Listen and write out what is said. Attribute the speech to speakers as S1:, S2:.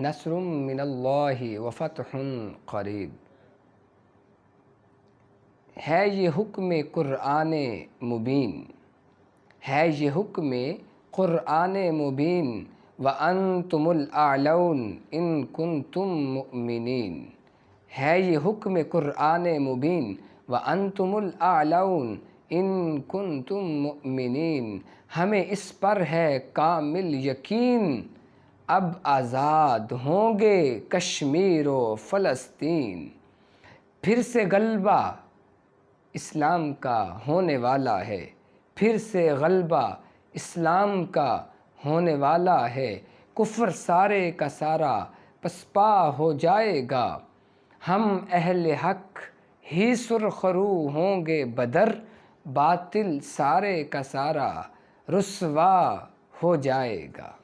S1: نصر من اللہ وفتح قریب۔ ہے یہ حکم قرآن مبین، ہے یہ حکم قرآن مبین، وَأَنْتُمُ الْأَعْلَوْنَ إِن كُنتُم مُؤْمِنِينَ۔ ہے یہ حکم قرآن مبین، وَأَنْتُمُ الْأَعْلَوْنَ إِن كُنتُم مُؤْمِنِينَ۔ ہمیں اس پر ہے کامل یقین، اب آزاد ہوں گے کشمیر و فلسطین۔ پھر سے غلبہ اسلام کا ہونے والا ہے، پھر سے غلبہ اسلام کا ہونے والا ہے، کفر سارے کا سارا پسپا ہو جائے گا، ہم اہل حق ہی سرخرو ہوں گے بدر، باطل سارے کا سارا رسوا ہو جائے گا۔